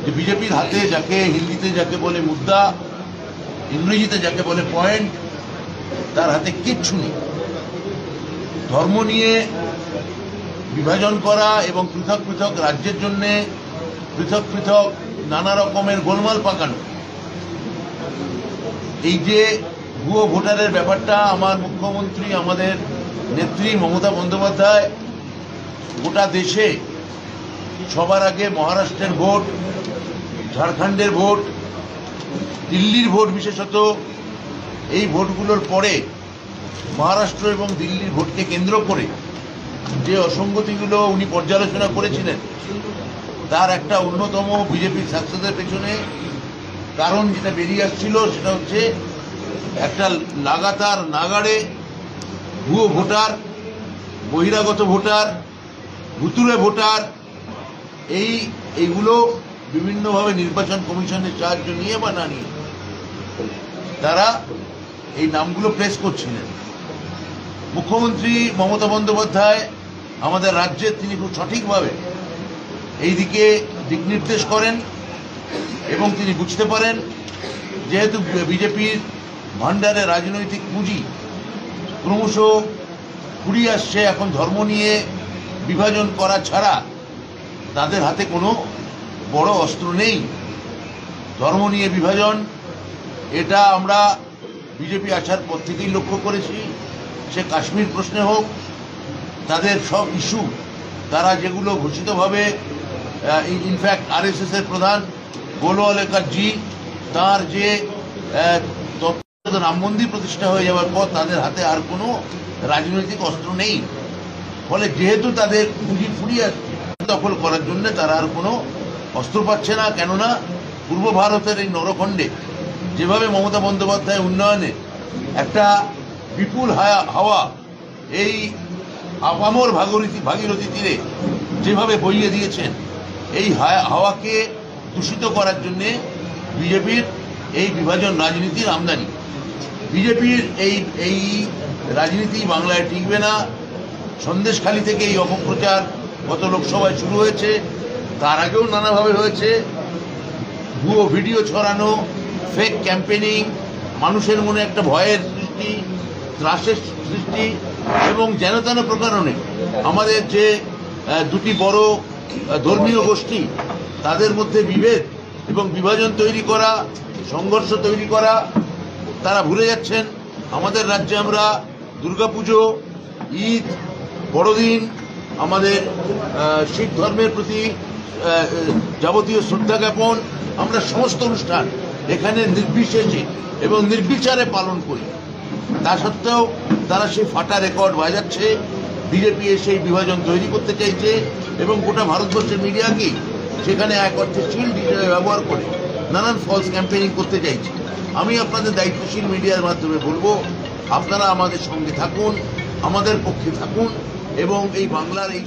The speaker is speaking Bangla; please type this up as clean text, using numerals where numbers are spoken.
যে বিজেপির হাতে যাকে হিন্দিতে যাকে বলে মুদ্রা, ইংরেজিতে যাকে বলে পয়েন্ট, তার হাতে কিচ্ছু নেই। ধর্ম নিয়ে বিভাজন করা এবং পৃথক পৃথক রাজ্যের জন্য পৃথক পৃথক নানা রকমের গোলমাল পাকানো, এই যে ভুয়ো ভোটারের ব্যাপারটা, আমার মুখ্যমন্ত্রী আমাদের নেত্রী মমতা বন্দ্যোপাধ্যায় গোটা দেশে সবার আগে মহারাষ্ট্রের ভোট, ঝাড়খণ্ডের ভোট, দিল্লির ভোট, বিশেষত এই ভোটগুলোর পরে মহারাষ্ট্র এবং দিল্লির ভোটকে কেন্দ্র করে যে অসঙ্গতিগুলো উনি পর্যালোচনা করেছিলেন, তার একটা অন্যতম বিজেপির সাকসেসের পেছনে কারণ যেটা বেরিয়ে আসছিল সেটা হচ্ছে একটা লাগাতার নাগাড়ে ভুয়ো ভোটার, বহিরাগত ভোটার, ভুতুড়ে ভোটার, এইগুলো বিভিন্নভাবে নির্বাচন কমিশনের সাহায্য নিয়ে বা না নিয়ে তারা এই নামগুলো প্লেস করছিলেন। মুখ্যমন্ত্রী মমতা বন্দ্যোপাধ্যায় আমাদের রাজ্যের তিনি খুব সঠিকভাবে এই দিকে দিক নির্দেশ করেন এবং তিনি বুঝতে পারেন যেহেতু বিজেপির ভান্ডারে রাজনৈতিক পুঁজি ক্রমশ ফুরিয়ে আসছে, এখন ধর্ম নিয়ে বিভাজন করা ছাড়া তাদের হাতে কোনো বড় অস্ত্র নেই। ধর্ম নিয়ে বিভাজন, এটা আমরা বিজেপি আসার পর থেকেই লক্ষ্য করেছি। সে কাশ্মীর প্রশ্নে হোক, তাদের সব ইস্যু তারা যেগুলো ঘোষিতভাবে, ইনফ্যাক্ট আরএসএস এর প্রধান গোলওয়ালেকর জি, তার যে রাম মন্দির প্রতিষ্ঠা হয়ে যাওয়ার পর তাদের হাতে আর কোনো রাজনৈতিক অস্ত্র নেই। ফলে যেহেতু তাদের পুঁজি ফুরিয়ে আসছে, দখল করার জন্য তারা আর কোনো অস্ত্র পাচ্ছে না। কেননা পূর্ব ভারতের এই নরখণ্ডে যেভাবে মমতা বন্দ্যোপাধ্যায় উন্নয়নে একটা বিপুল হাওয়া এই আপামর ভাগীরথী তীরে যেভাবে বইয়ে দিয়েছেন, এই হাওয়াকে দূষিত করার জন্যে বিজেপির এই বিভাজন রাজনীতির আমদানি। বিজেপির এই রাজনীতি বাংলায় টিকবে না। সন্দেশখালী থেকে এই অপপ্রচার গত লোকসভায় শুরু হয়েছে, তার আগেও নানাভাবে হয়েছে। ভুয়ো ভিডিও ছড়ানো, ফেক ক্যাম্পেনিং, মানুষের মনে একটা ভয়ের সৃষ্টি, ত্রাসের সৃষ্টি এবং যেন তেন প্রকারণে আমাদের যে দুটি বড় ধর্মীয় গোষ্ঠী তাদের মধ্যে বিভেদ এবং বিভাজন তৈরি করা, সংঘর্ষ তৈরি করা, তারা ভুলে যাচ্ছেন আমাদের রাজ্যে আমরা দুর্গাপুজো, ঈদ, বড়দিন, আমাদের শিখ ধর্মের প্রতি যাবতীয় শ্রদ্ধা জ্ঞাপন, আমরা সমস্ত অনুষ্ঠান এখানে নির্বিশেষে এবং নির্বিচারে পালন করি। তা সত্ত্বেও তারা সেই ফাটা রেকর্ড বাজাচ্ছে। বিজেপি সেই বিভাজন তৈরি করতে চাইছে এবং গোটা ভারতবর্ষের মিডিয়াকে সেখানে এক অর্থে শিল্ড হিসেবে ব্যবহার করে নানান ফলস ক্যাম্পেইনিং করতে চাইছে। আমি আপনাদের দায়িত্বশীল মিডিয়ার মাধ্যমে বলবো, আপনারা আমাদের সঙ্গে থাকুন, আমাদের পক্ষে থাকুন এবং এই বাংলার এই